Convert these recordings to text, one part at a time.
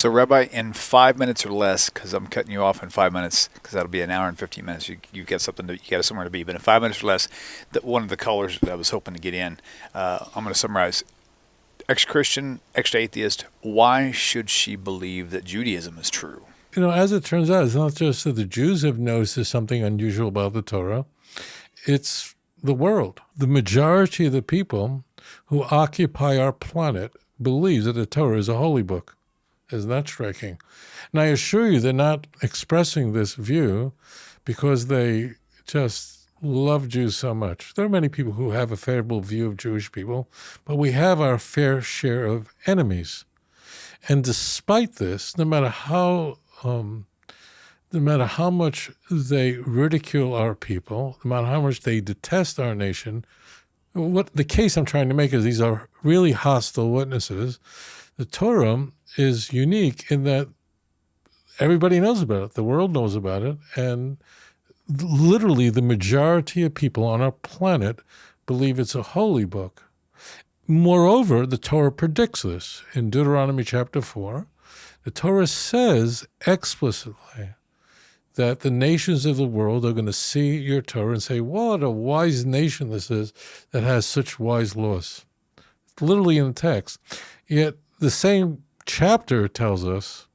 So, Rabbi, in 5 minutes or less, because I'm cutting you off in 5 minutes, because that'll be an hour and 15 minutes. You get something to, you got somewhere to be. But in 5 minutes or less, one of the colors that I was hoping to get in, I'm going to summarize. Ex-Christian, ex-atheist. Why should she believe that Judaism is true? As it turns out, it's not just that the Jews have noticed there's something unusual about the Torah. It's the world. The majority of the people who occupy our planet believes that the Torah is a holy book. Isn't that striking? And I assure you they're not expressing this view because they just love Jews so much. There are many people who have a favorable view of Jewish people, but we have our fair share of enemies. And despite this, no matter how much they ridicule our people, no matter how much they detest our nation, what the case I'm trying to make is these are really hostile witnesses. The Torah is unique in that everybody knows about it. The world knows about it. And literally the majority of people on our planet believe it's a holy book. Moreover, the Torah predicts this. In Deuteronomy chapter 4, the Torah says explicitly that the nations of the world are going to see your Torah and say, what a wise nation this is that has such wise laws. It's literally in the text. Yet the same chapter tells us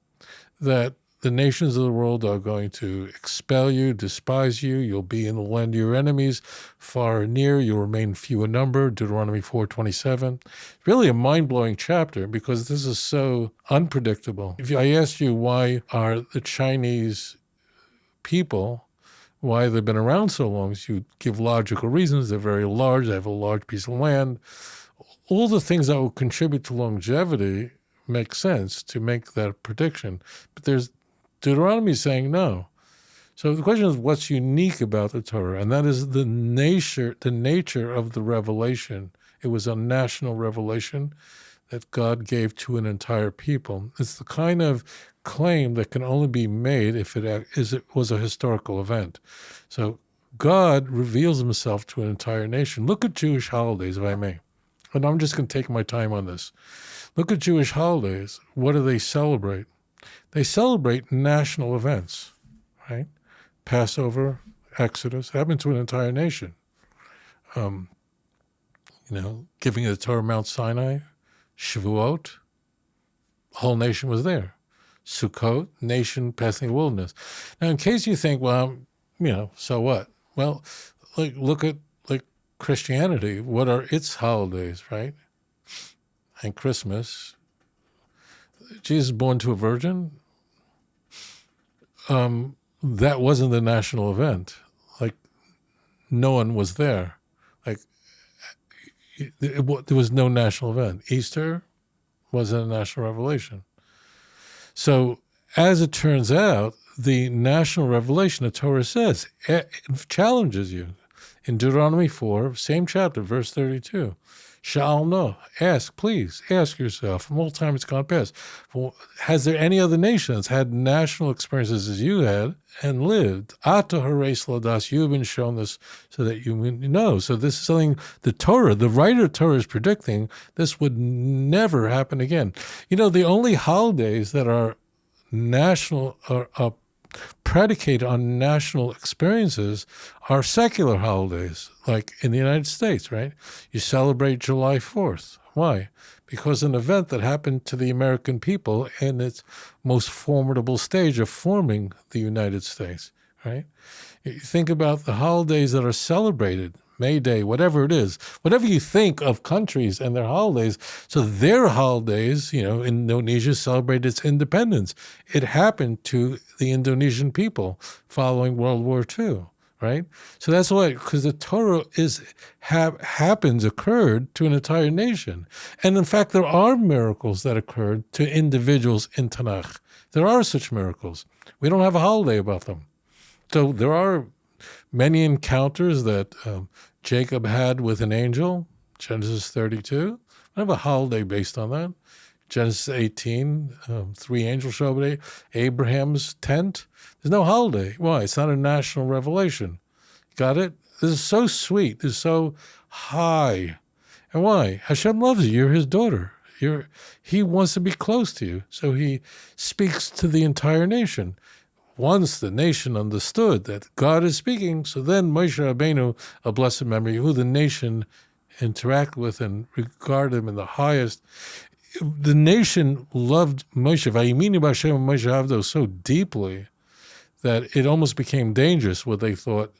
that the nations of the world are going to expel you, despise you. You'll be in the land of your enemies, far and near. You'll remain few in number, Deuteronomy 4:27. Really a mind-blowing chapter because this is so unpredictable. If I asked you why are the Chinese people, why they've been around so long, you give logical reasons. They're very large. They have a large piece of land. All the things that will contribute to longevity make sense to make that prediction. But there's Deuteronomy is saying no. So the question is what's unique about the Torah, and that is the nature of the revelation. It was a national revelation that God gave to an entire people. It's the kind of claim that can only be made if it was a historical event. So God reveals himself to an entire nation. Look at Jewish holidays, if I may. And I'm just going to take my time on this. Look at Jewish holidays. What do they celebrate? They celebrate national events, right? Passover, Exodus, happened to an entire nation. Giving the Torah Mount Sinai, Shavuot, whole nation was there. Sukkot, nation passing the wilderness. Now, in case you think, well, so what? Well, look at Christianity. What are its holidays, right? And Christmas. Jesus born to a virgin. That wasn't the national event. No one was there. There was no national event. Easter wasn't a national revelation. So, as it turns out, the national revelation, the Torah says, challenges you. In Deuteronomy 4, same chapter, verse 32, shall know, ask, please, ask yourself, from all time it's gone past, has there any other nation that's had national experiences as you had and lived? Ata hares ladas, you've been shown this so that you know. So this is something the writer of Torah is predicting, this would never happen again. The only holidays that are national, are predicated on national experiences are secular holidays, like in the United States, right? You celebrate July 4th. Why? Because an event that happened to the American people in its most formidable stage of forming the United States, right? You think about the holidays that are celebrated, May Day, whatever it is, whatever you think of countries and their holidays. So their holidays, Indonesia celebrated its independence. It happened to the Indonesian people following World War II, right? So that's why, because the Torah occurred to an entire nation. And in fact, there are miracles that occurred to individuals in Tanakh. There are such miracles. We don't have a holiday about them. So there are many encounters that Jacob had with an angel, Genesis 32. I have a holiday based on that. Genesis 18, 3 angels show up at Abraham's tent. There's no holiday. Why? It's not a national revelation. Got it? This is so sweet. This is so high. And why? Hashem loves you. You're his daughter. He wants to be close to you, so he speaks to the entire nation. Once the nation understood that God is speaking, so then Moshe Rabbeinu, a blessed memory, who the nation interact with and regard him in the highest. The nation loved Moshe, Vayiminu b'Hashem Moshe Avdo, so deeply that it almost became dangerous where they thought,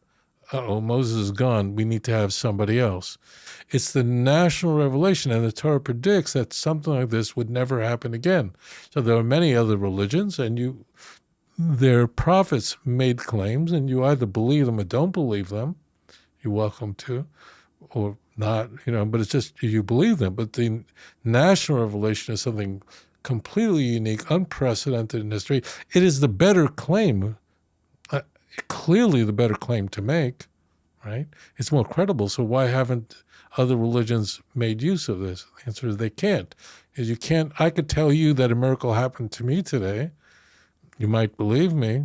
Moses is gone, we need to have somebody else. It's the national revelation, and the Torah predicts that something like this would never happen again. So there are many other religions, and their prophets made claims, and you either believe them or don't believe them. You're welcome to, or not, but it's just you believe them. But the national revelation is something completely unique, unprecedented in history. It is the better claim, clearly the better claim to make, right? It's more credible. So why haven't other religions made use of this? The answer is they can't. Because you can't. I could tell you that a miracle happened to me today. You might believe me,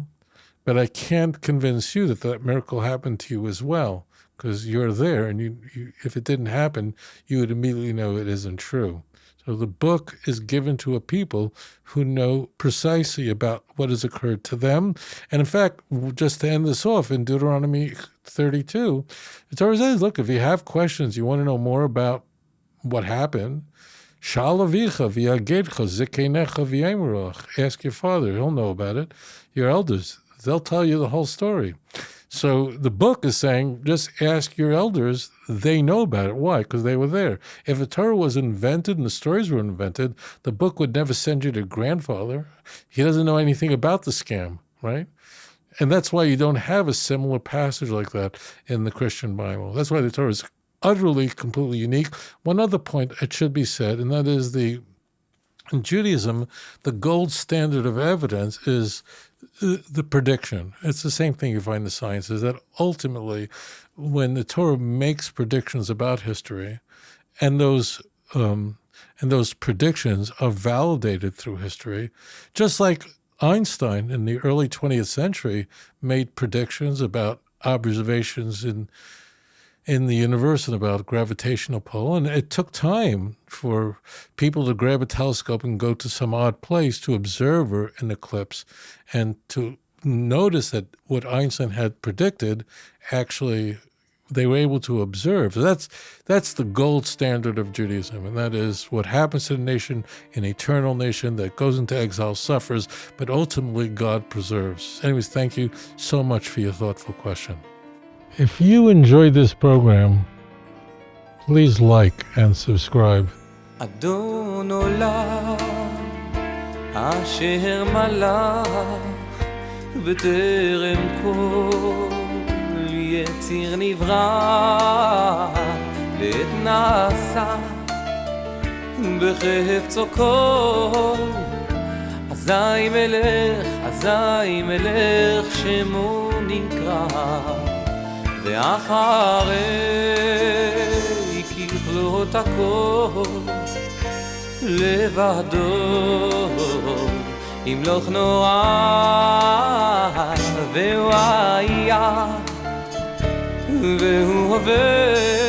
but I can't convince you that that miracle happened to you as well, because you're there, and you, if it didn't happen, you would immediately know it isn't true. So the book is given to a people who know precisely about what has occurred to them. And in fact, just to end this off, in Deuteronomy 32, the Torah says, look, if you have questions, you want to know more about what happened, ask your father, he'll know about it. Your elders, they'll tell you the whole story. So the book is saying, just ask your elders, they know about it. Why? Because they were there. If the Torah was invented and the stories were invented, the book would never send you to grandfather. He doesn't know anything about the scam, right? And that's why you don't have a similar passage like that in the Christian Bible. That's why the Torah is utterly, completely unique. One other point it should be said, and that is in Judaism, the gold standard of evidence is the prediction. It's the same thing you find in the sciences, that ultimately when the Torah makes predictions about history, and those predictions are validated through history, just like Einstein in the early 20th century made predictions about observations in the universe and about gravitational pull, and it took time for people to grab a telescope and go to some odd place to observe an eclipse and to notice that what Einstein had predicted, actually they were able to observe. So that's the gold standard of Judaism, and that is what happens to the nation, an eternal nation that goes into exile, suffers, but ultimately God preserves. Anyways, thank you so much for your thoughtful question. If you enjoyed this program, please like and subscribe. אדון עולם אשר מלך בטרם כל יציר נברא לעת נעשה בחפצו כל אזי מלך שמו נקרא ואחרי ככלות הכל לבדו ימלוך נורא והוא היה והוא עובד